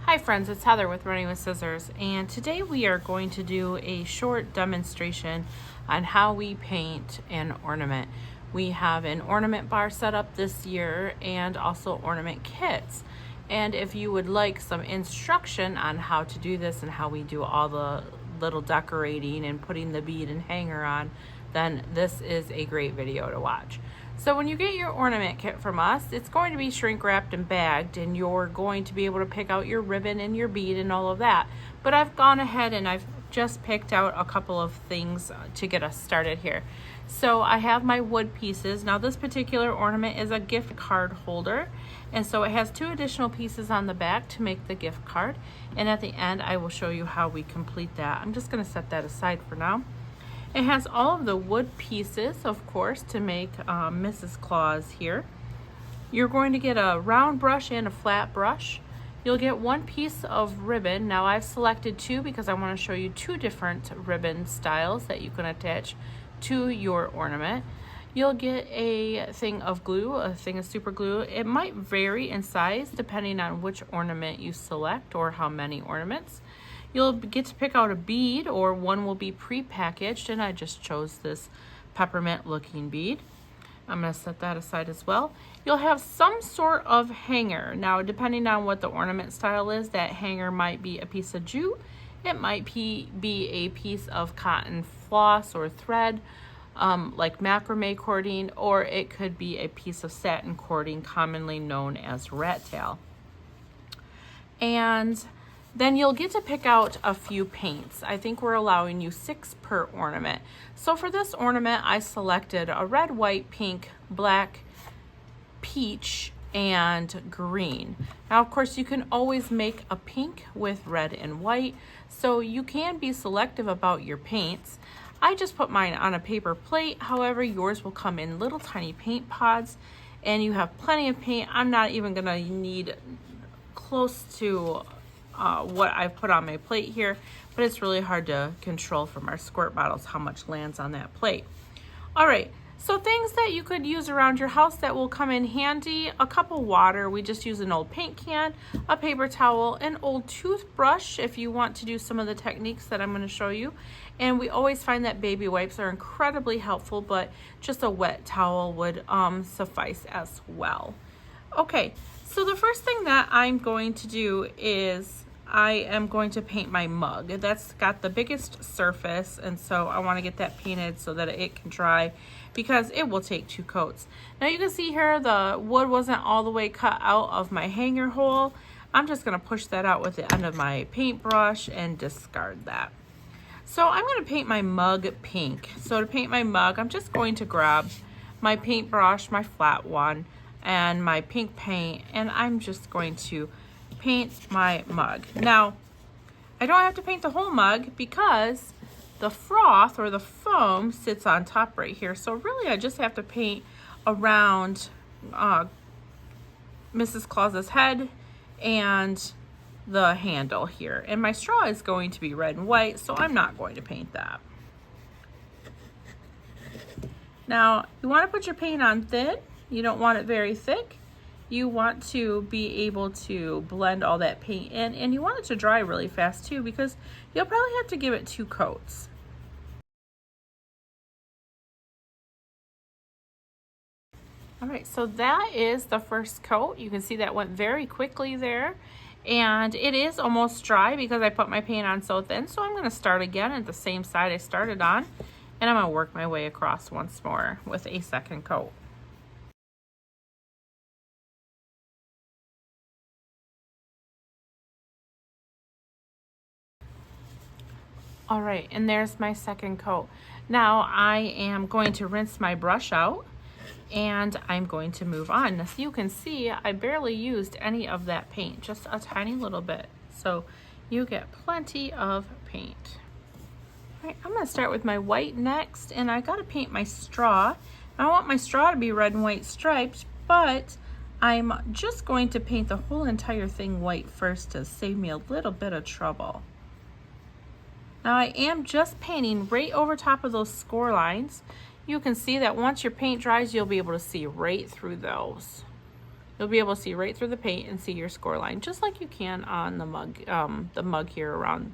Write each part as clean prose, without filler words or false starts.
Hi friends, it's Heather with Running with Scissors, and today we are going to do a short demonstration on how we paint an ornament. We have an ornament bar set up this year and also ornament kits. And if you would like some instruction on how to do this and how we do all the little decorating and putting the bead and hanger on, then this is a great video to watch. So when you get your ornament kit from us, it's going to be shrink wrapped and bagged, and you're going to be able to pick out your ribbon and your bead and all of that. But I've gone ahead and I've just picked out a couple of things to get us started here. So I have my wood pieces. Now this particular ornament is a gift card holder, and so it has 2 additional pieces on the back to make the gift card, and at the end I will show you how we complete that. I'm just going to set that aside for now. It has all of the wood pieces, of course, to make Mrs. Claus here. You're going to get a round brush and a flat brush. You'll get 1 piece of ribbon. Now I've selected 2 because I want to show you 2 different ribbon styles that you can attach to your ornament. You'll get a thing of glue, a thing of super glue. It might vary in size depending on which ornament you select or how many ornaments. You'll get to pick out a bead, or one will be pre-packaged, and I just chose this peppermint looking bead. I'm going to set that aside as well. You'll have some sort of hanger. Now, depending on what the ornament style is, that hanger might be a piece of jute. It might be a piece of cotton floss or thread, like macrame cording, or it could be a piece of satin cording, commonly known as rat tail. And then you'll get to pick out a few paints. I think we're allowing you 6 per ornament. So for this ornament, I selected a red, white, pink, black, peach, and green. Now, of course, you can always make a pink with red and white, so you can be selective about your paints. I just put mine on a paper plate. However, yours will come in little tiny paint pods, and you have plenty of paint. I'm not even gonna need close to what I've put on my plate here, but it's really hard to control from our squirt bottles how much lands on that plate. All right, so things that you could use around your house that will come in handy: a cup of water. We just use an old paint can, a paper towel, an old toothbrush if you want to do some of the techniques that I'm going to show you. And we always find that baby wipes are incredibly helpful, but just a wet towel would suffice as well. Okay, so the first thing that I'm going to do is I am going to paint my mug. That's got the biggest surface, and so I want to get that painted so that it can dry, because it will take 2 coats. Now you can see here the wood wasn't all the way cut out of my hanger hole. I'm just going to push that out with the end of my paintbrush and discard that. So I'm going to paint my mug pink. So to paint my mug, I'm just going to grab my paintbrush, my flat one, and my pink paint, and I'm just going to paint my mug. Now, I don't have to paint the whole mug because the froth or the foam sits on top right here. So really I just have to paint around Mrs. Claus's head and the handle here. And my straw is going to be red and white, so I'm not going to paint that. Now, you want to put your paint on thin. You don't want it very thick. You want to be able to blend all that paint in, and you want it to dry really fast too, because you'll probably have to give it 2 coats. All right, so that is the first coat. You can see that went very quickly there, and it is almost dry because I put my paint on so thin. So I'm going to start again at the same side I started on, and I'm going to work my way across once more with a second coat. All right, and there's my second coat. Now I am going to rinse my brush out, and I'm going to move on. Now, so you can see I barely used any of that paint, just a tiny little bit. So you get plenty of paint. All right, I'm gonna start with my white next, and I gotta paint my straw. I want my straw to be red and white striped, but I'm just going to paint the whole entire thing white first to save me a little bit of trouble. Now I am just painting right over top of those score lines. You can see that once your paint dries, you'll be able to see right through those. you'll be able to see right through the paint and see your score line, just like you can on the mug here around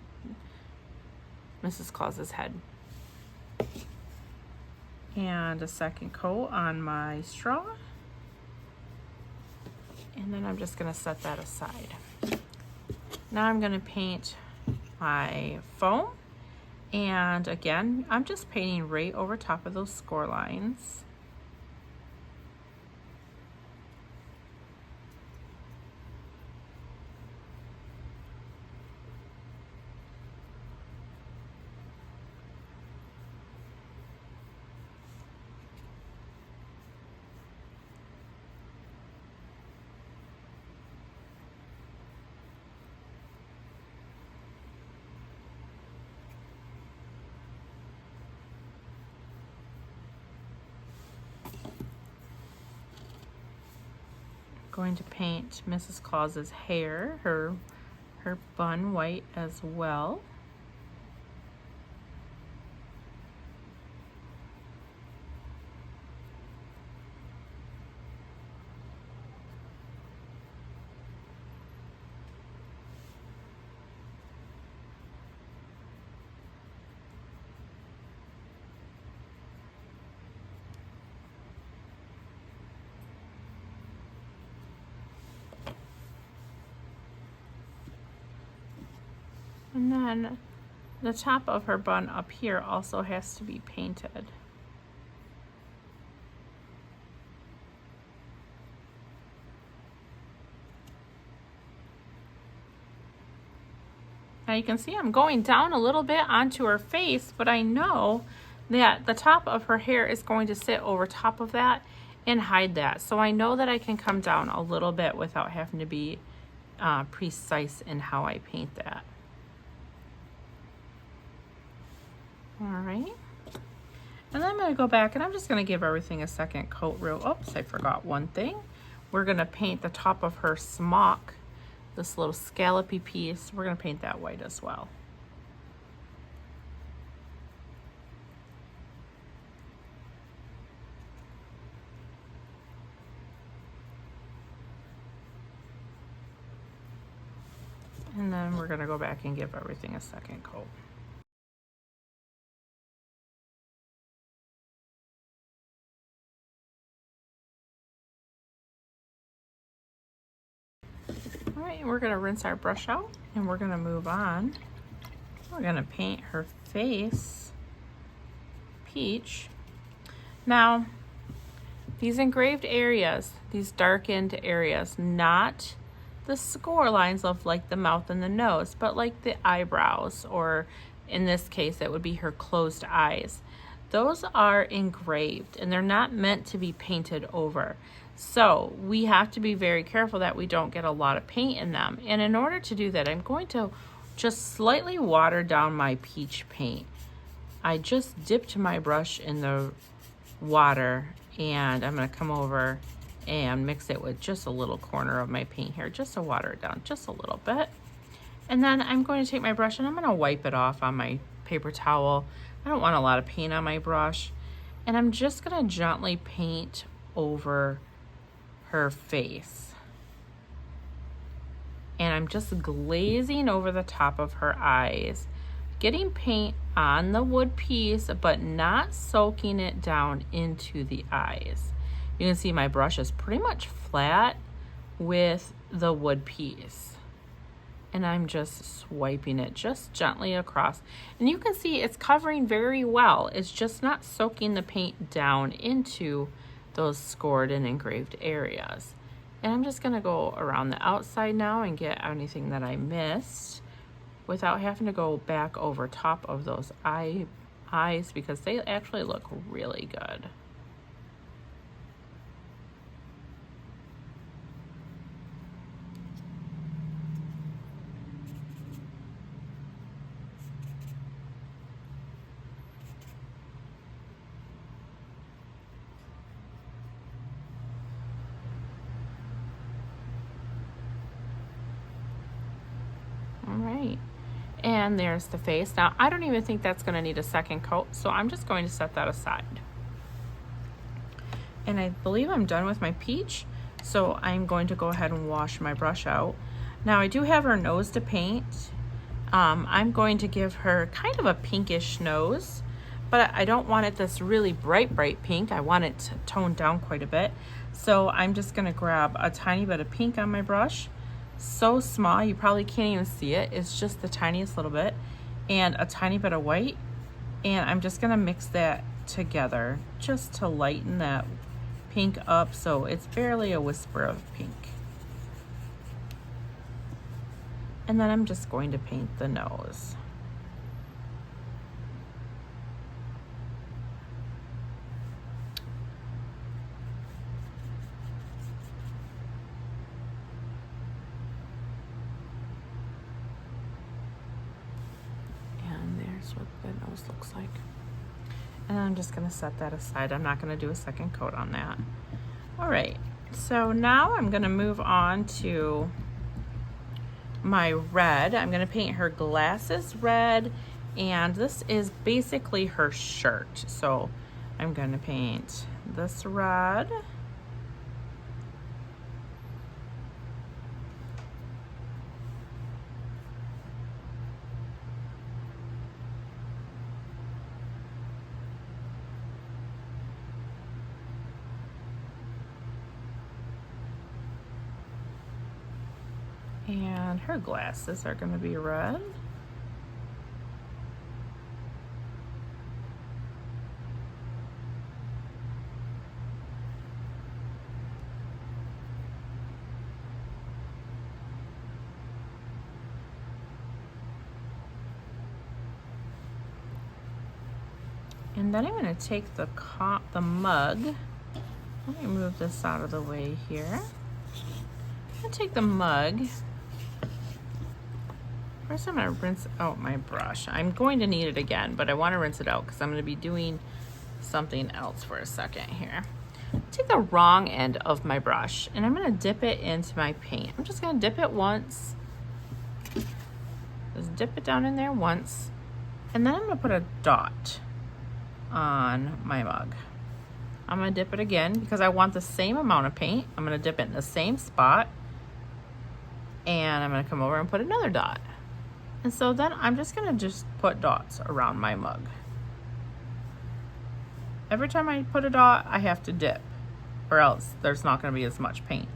Mrs. Claus's head. And a second coat on my straw. And then I'm just gonna set that aside. Now I'm gonna paint my foam. And again, I'm just painting right over top of those score lines. Going to paint Mrs. Claus's hair, her bun white as well. And then the top of her bun up here also has to be painted. Now you can see I'm going down a little bit onto her face, but I know that the top of her hair is going to sit over top of that and hide that. So I know that I can come down a little bit without having to be precise in how I paint that. All right, and then I'm going to go back and I'm just going to give everything a second coat oops, I forgot one thing. We're going to paint the top of her smock, this little scallopy piece. We're going to paint that white as well. And then we're going to go back and give everything a second coat. All right, we're gonna rinse our brush out and we're gonna move on. We're gonna paint her face peach. Now, these engraved areas, these darkened areas, not the score lines of like the mouth and the nose, but like the eyebrows, or in this case, it would be her closed eyes. Those are engraved and they're not meant to be painted over. So we have to be very careful that we don't get a lot of paint in them. And in order to do that, I'm going to just slightly water down my peach paint. I just dipped my brush in the water and I'm going to come over and mix it with just a little corner of my paint here, just to water it down just a little bit. And then I'm going to take my brush and I'm going to wipe it off on my paper towel. I don't want a lot of paint on my brush. And I'm just going to gently paint over her face. And I'm just glazing over the top of her eyes, getting paint on the wood piece, but not soaking it down into the eyes. You can see my brush is pretty much flat with the wood piece. And I'm just swiping it just gently across. And you can see it's covering very well. It's just not soaking the paint down into those scored and engraved areas. And I'm just gonna go around the outside now and get anything that I missed without having to go back over top of those eyes, because they actually look really good. All right, and there's the face. Now, I don't even think that's gonna need a second coat, so I'm just going to set that aside. And I believe I'm done with my peach. So I'm going to go ahead and wash my brush out. Now I do have her nose to paint. I'm going to give her kind of a pinkish nose, but I don't want it this really bright pink. I want it toned down quite a bit. So I'm just gonna grab a tiny bit of pink on my brush. So small, you probably can't even see it. It's just the tiniest little bit, and a tiny bit of white. And I'm just gonna mix that together just to lighten that pink up so it's barely a whisper of pink. And then I'm just going to paint the nose. And there's what the nose looks like. And I'm just gonna set that aside. I'm not gonna do a second coat on that. All right, so now I'm gonna move on to my red. I'm gonna paint her glasses red, and this is basically her shirt. So I'm gonna paint this red. And her glasses are going to be red. And then I'm going to take the mug. Let me move this out of the way here. I'm going to take the mug. First I'm going to rinse out my brush. I'm going to need it again, but I want to rinse it out because I'm going to be doing something else for a second here. Take the wrong end of my brush and I'm going to dip it into my paint. I'm just going to dip it once. Just dip it down in there once. And then I'm going to put a dot on my mug. I'm going to dip it again because I want the same amount of paint. I'm going to dip it in the same spot. And I'm going to come over and put another dot. And so then I'm just gonna put dots around my mug. Every time I put a dot, I have to dip, or else there's not gonna be as much paint.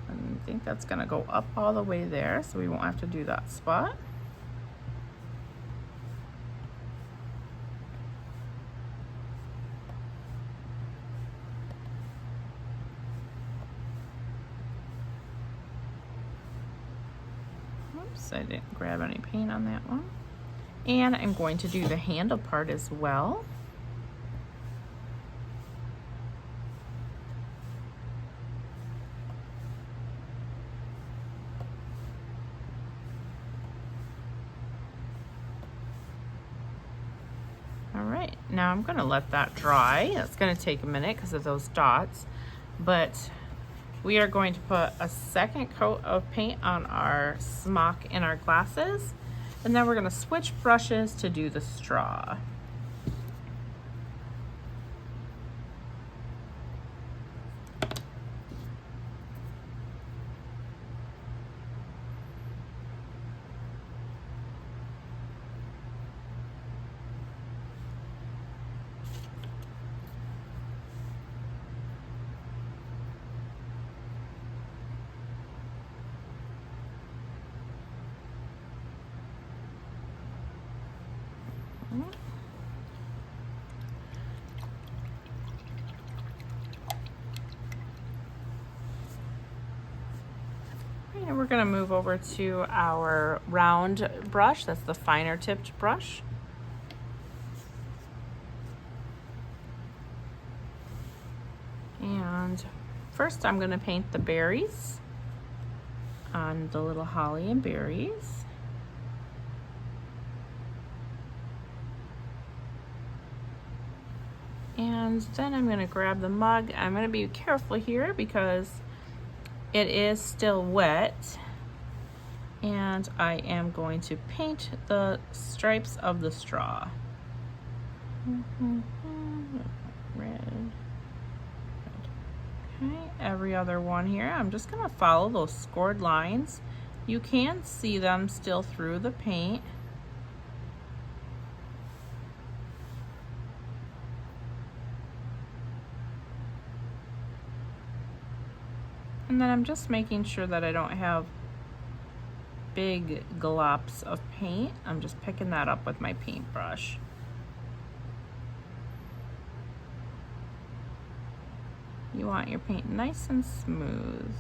And I think that's gonna go up all the way there, so we won't have to do that spot. Oops, I didn't grab any paint on that one. And I'm going to do the handle part as well. All right, now I'm gonna let that dry. That's gonna take a minute because of those dots, but we are going to put a second coat of paint on our smock and our glasses, and then we're going to switch brushes to do the straw. And we're going to move over to our round brush. That's the finer tipped brush. And first I'm going to paint the berries on the little holly and berries. And then I'm going to grab the mug. I'm going to be careful here because it is still wet. And I am going to paint the stripes of the straw. Red. Okay, every other one here. I'm just gonna follow those scored lines. You can see them still through the paint. And then I'm just making sure that I don't have big glops of paint. I'm just picking that up with my paintbrush. You want your paint nice and smooth.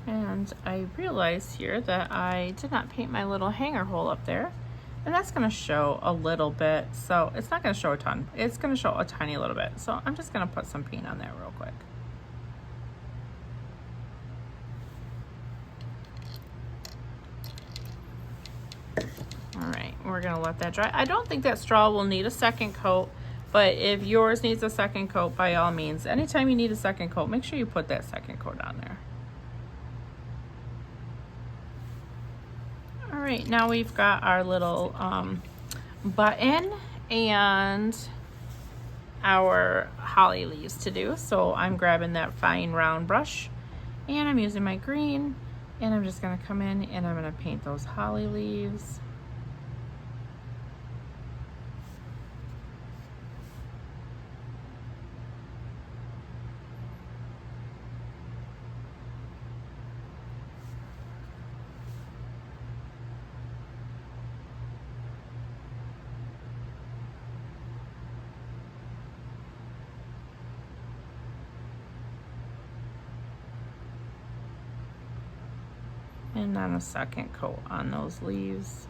And I realized here that I did not paint my little hanger hole up there, and that's going to show a little bit. So it's not going to show a ton, it's going to show a tiny little bit. So I'm just going to put some paint on there real quick. All right, we're going to let that dry. I don't think that straw will need a second coat, but if yours needs a second coat, by all means, anytime you need a second coat, make sure you put that second coat on there. All right, now we've got our little button and our holly leaves to do. So I'm grabbing that fine round brush and I'm using my green, and I'm just gonna come in and I'm gonna paint those holly leaves. And then a second coat on those leaves.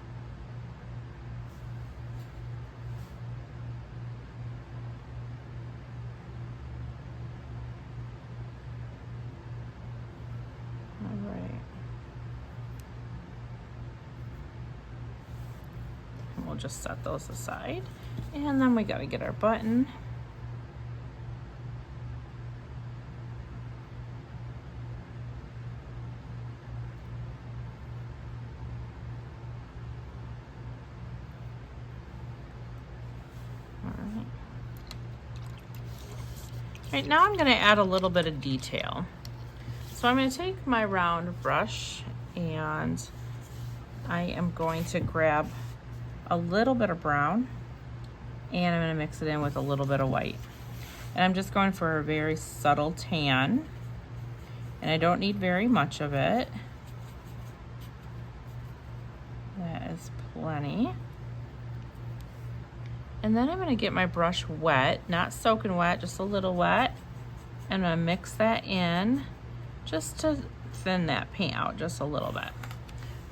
All right. And we'll just set those aside. And then we gotta get our button. Right now I'm going to add a little bit of detail. So I'm going to take my round brush and I am going to grab a little bit of brown and I'm going to mix it in with a little bit of white. And I'm just going for a very subtle tan, and I don't need very much of it. That is plenty. And then I'm going to get my brush wet, not soaking wet, just a little wet. And I'm going to mix that in just to thin that paint out just a little bit.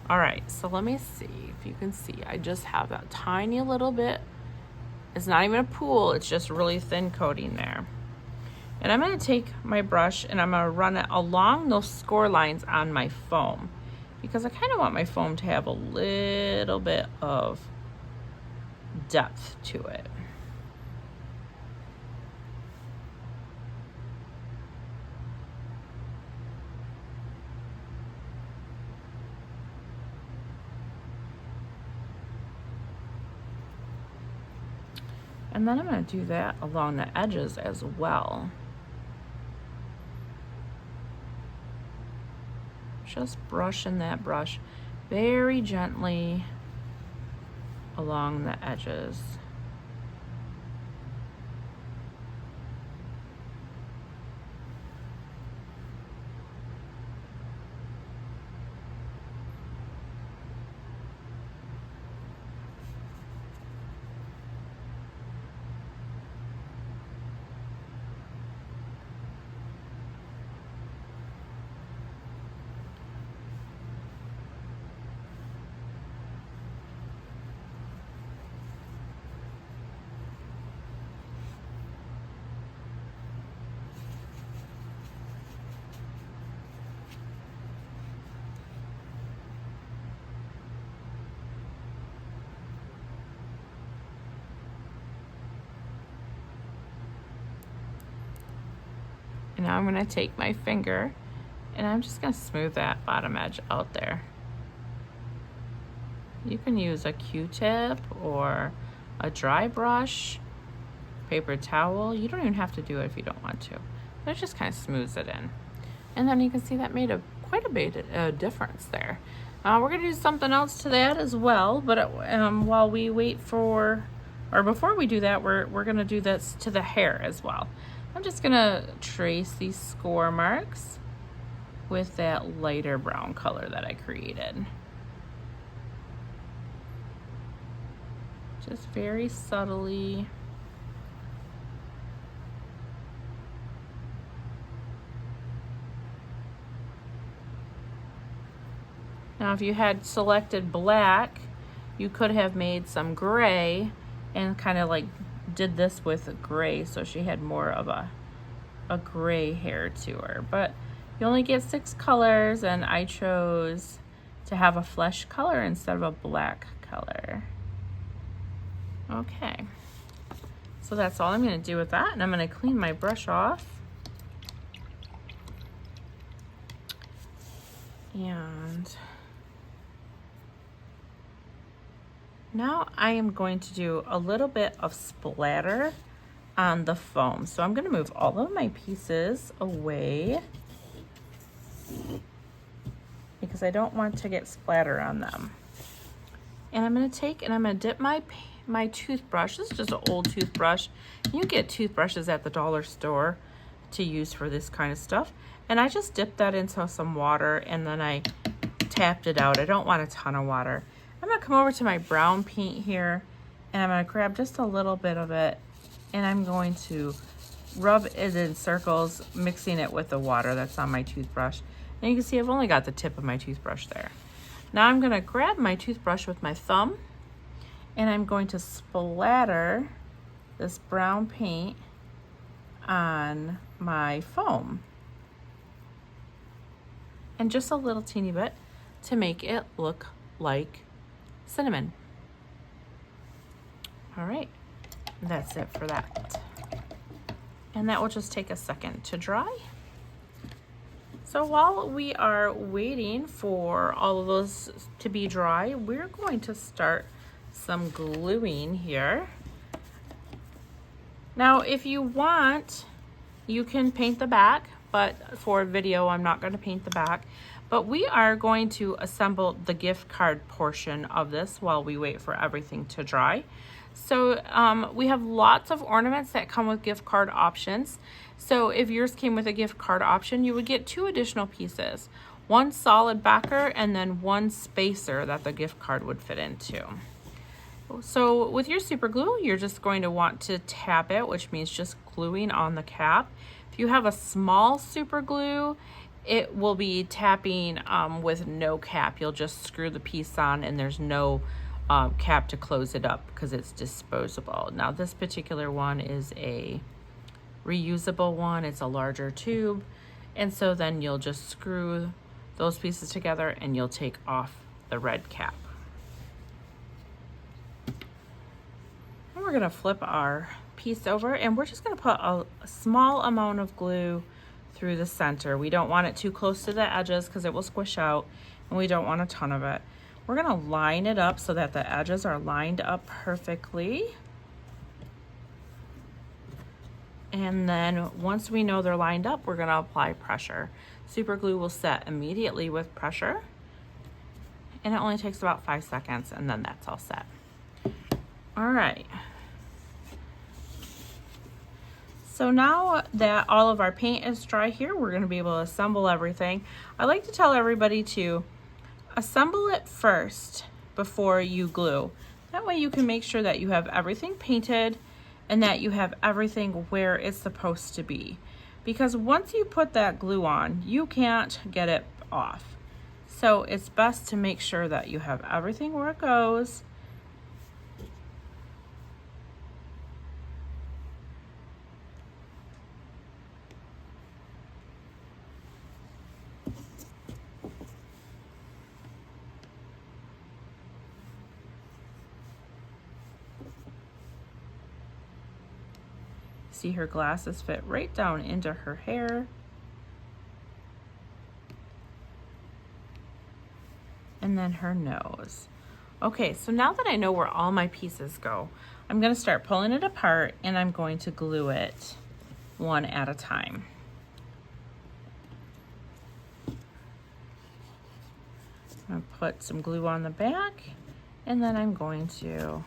All right, so let me see if you can see. I just have that tiny little bit. It's not even a pool, it's just really thin coating there. And I'm going to take my brush and I'm going to run it along those score lines on my foam, because I kind of want my foam to have a little bit of depth to it. And then I'm going to do that along the edges as well. Just brushing that brush very gently along the edges. And now I'm gonna take my finger and I'm just gonna smooth that bottom edge out there. You can use a Q-tip or a dry brush, paper towel. You don't even have to do it if you don't want to. But it just kind of smooths it in. And then you can see that made quite a bit difference there. We're gonna do something else to that as well, but while we wait for, or before we do that, we're gonna do this to the hair as well. I'm just gonna trace these score marks with that lighter brown color that I created. Just very subtly. Now, if you had selected black, you could have made some gray and kind of like did this with gray, so she had more of a gray hair to her. But you only get 6 colors, and I chose to have a flesh color instead of a black color. Okay, so that's all I'm going to do with that, and I'm going to clean my brush off. And now I am going to do a little bit of splatter on the foam. So I'm going to move all of my pieces away because I don't want to get splatter on them. And I'm going to take and I'm going to dip my toothbrush. This is just an old toothbrush. You get toothbrushes at the dollar store to use for this kind of stuff. And I just dipped that into some water and then I tapped it out. I don't want a ton of water. I'm gonna come over to my brown paint here and I'm gonna grab just a little bit of it and I'm going to rub it in circles, mixing it with the water that's on my toothbrush. And you can see I've only got the tip of my toothbrush there. Now I'm gonna grab my toothbrush with my thumb and I'm going to splatter this brown paint on my foam. And just a little teeny bit to make it look like cinnamon. All right, that's it for that. And that will just take a second to dry. So while we are waiting for all of those to be dry, we're going to start some gluing here. Now, if you want, you can paint the back, but for video, I'm not going to paint the back. But we are going to assemble the gift card portion of this while we wait for everything to dry. So we have lots of ornaments that come with gift card options. So if yours came with a gift card option, you would get 2 additional pieces. 1 solid backer and then 1 spacer that the gift card would fit into. So with your super glue, you're just going to want to tap it, which means just gluing on the cap. If you have a small super glue, it will be tapping with no cap. You'll just screw the piece on and there's no cap to close it up because it's disposable. Now this particular one is a reusable one. It's a larger tube. And so then you'll just screw those pieces together and you'll take off the red cap. And we're gonna flip our piece over and we're just gonna put a small amount of glue through the center. We don't want it too close to the edges because it will squish out, and we don't want a ton of it. We're gonna line it up so that the edges are lined up perfectly. And then once we know they're lined up, we're gonna apply pressure. Super glue will set immediately with pressure, and it only takes about 5 seconds, and then that's all set. All right. So now that all of our paint is dry here, we're going to be able to assemble everything. I like to tell everybody to assemble it first before you glue. That way you can make sure that you have everything painted and that you have everything where it's supposed to be. Because once you put that glue on, you can't get it off. So it's best to make sure that you have everything where it goes. See, her glasses fit right down into her hair. And then her nose. Okay, so now that I know where all my pieces go, I'm going to start pulling it apart and I'm going to glue it one at a time. I'm going to put some glue on the back, and then I'm going to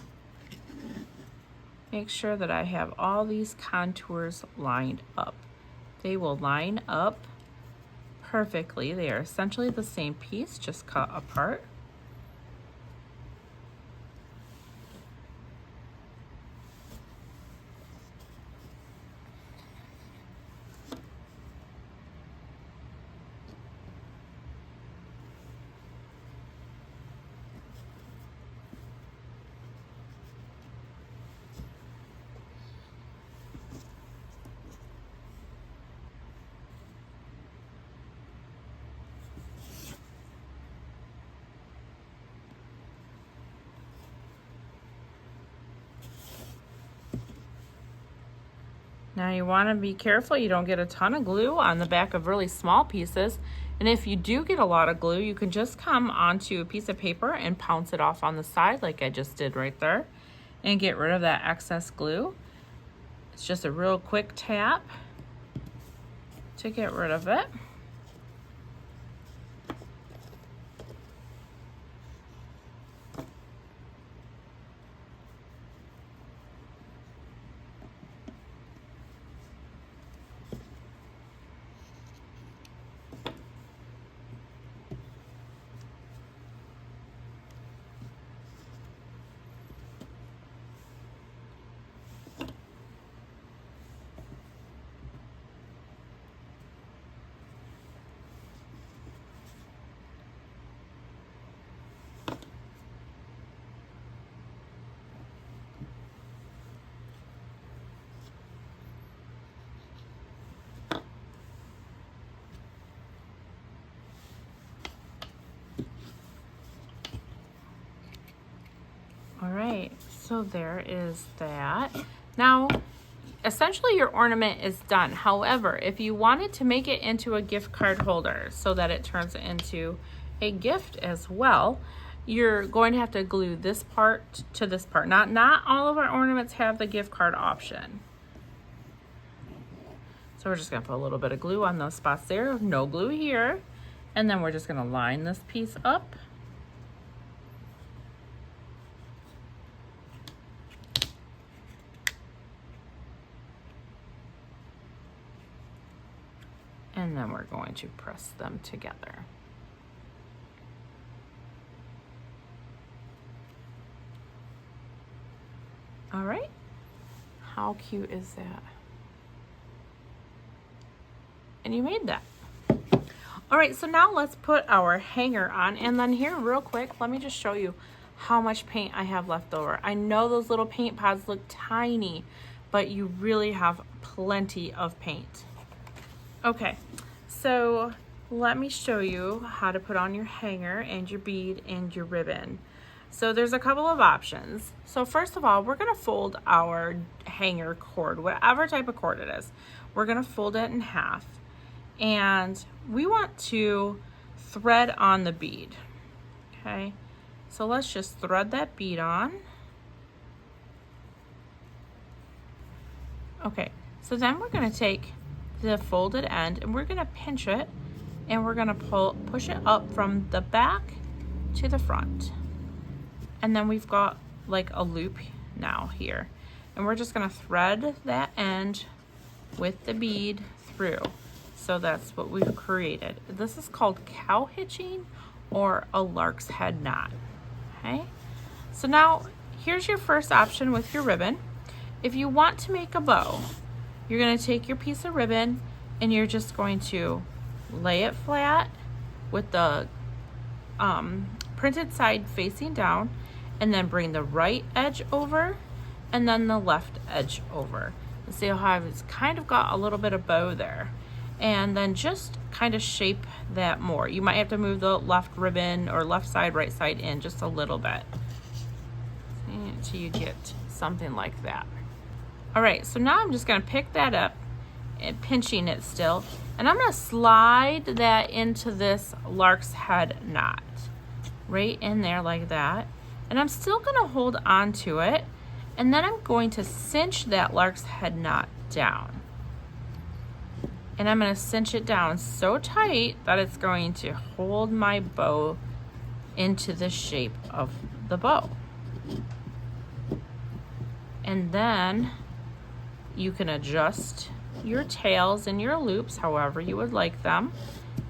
make sure that I have all these contours lined up. They will line up perfectly. They are essentially the same piece, just cut apart. Now you want to be careful you don't get a ton of glue on the back of really small pieces. And if you do get a lot of glue, you can just come onto a piece of paper and pounce it off on the side like I just did right there and get rid of that excess glue. It's just a real quick tap to get rid of it. All right, so there is that. Now, essentially your ornament is done. However, if you wanted to make it into a gift card holder so that it turns into a gift as well, you're going to have to glue this part to this part. Not all of our ornaments have the gift card option. So we're just gonna put a little bit of glue on those spots there, no glue here. And then we're just gonna line this piece up. And then we're going to press them together. All right, how cute is that? And you made that. All right, so now let's put our hanger on, and then here real quick, let me just show you how much paint I have left over. I know those little paint pods look tiny, but you really have plenty of paint. Okay, so let me show you how to put on your hanger and your bead and your ribbon. So there's a couple of options. So first of all, we're gonna fold our hanger cord, whatever type of cord it is. We're gonna fold it in half. And we want to thread on the bead, okay? So let's just thread that bead on. Okay, so then we're gonna take the folded end and we're gonna pinch it and we're gonna push it up from the back to the front. And then we've got like a loop now here. And we're just gonna thread that end with the bead through. So that's what we've created. This is called cow hitching or a lark's head knot, okay? So now here's your first option with your ribbon. If you want to make a bow, you're gonna take your piece of ribbon and you're just going to lay it flat with the printed side facing down, and then bring the right edge over and then the left edge over. And see how I've kind of got a little bit of bow there. And then just kind of shape that more. You might have to move the left ribbon or left side, right side in just a little bit until you get something like that. All right, so now I'm just gonna pick that up and pinching it still, and I'm gonna slide that into this lark's head knot, right in there like that. And I'm still gonna hold on to it, and then I'm going to cinch that lark's head knot down. And I'm gonna cinch it down so tight that it's going to hold my bow into the shape of the bow. And then you can adjust your tails and your loops however you would like them,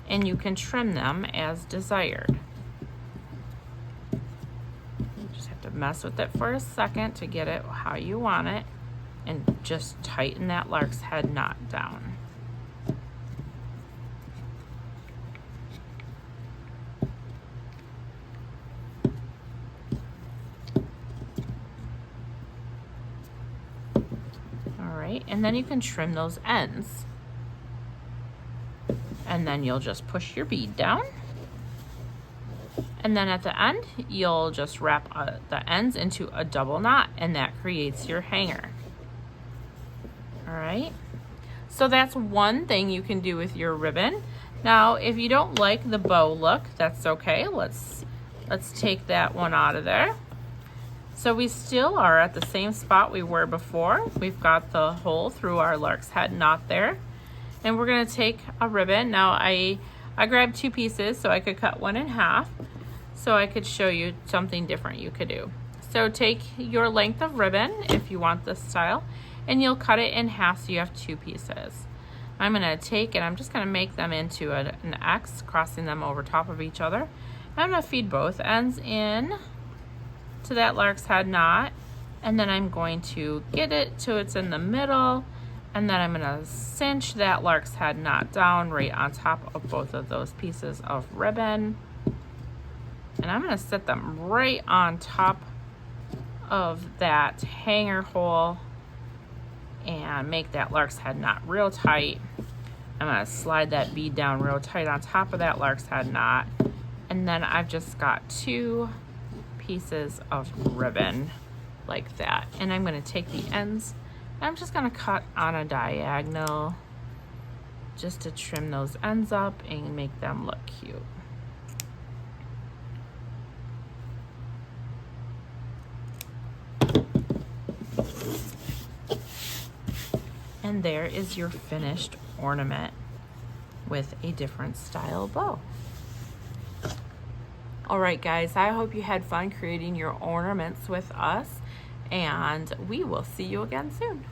and you can trim them as desired. You just have to mess with it for a second to get it how you want it, and just tighten that lark's head knot down. And then you can trim those ends, and then you'll just push your bead down, and then at the end you'll just wrap the ends into a double knot, and that creates your hanger. All right, so that's one thing you can do with your ribbon. Now if you don't like the bow look, that's okay. Let's take that one out of there. So we still are at the same spot we were before. We've got the hole through our lark's head knot there. And we're gonna take a ribbon. Now I grabbed 2 pieces so I could cut one in half, so I could show you something different you could do. So take your length of ribbon if you want this style, and you'll cut it in half so you have 2 pieces. I'm gonna take and I'm just gonna make them into an X, crossing them over top of each other. I'm gonna feed both ends in to that lark's head knot, and then I'm going to get it till it's in the middle, and then I'm gonna cinch that lark's head knot down right on top of both of those pieces of ribbon, and I'm gonna set them right on top of that hanger hole and make that lark's head knot real tight. I'm gonna slide that bead down real tight on top of that lark's head knot, and then I've just got 2 pieces of ribbon like that, and I'm going to take the ends and I'm just going to cut on a diagonal just to trim those ends up and make them look cute. And there is your finished ornament with a different style bow. All right, guys, I hope you had fun creating your ornaments with us, and we will see you again soon.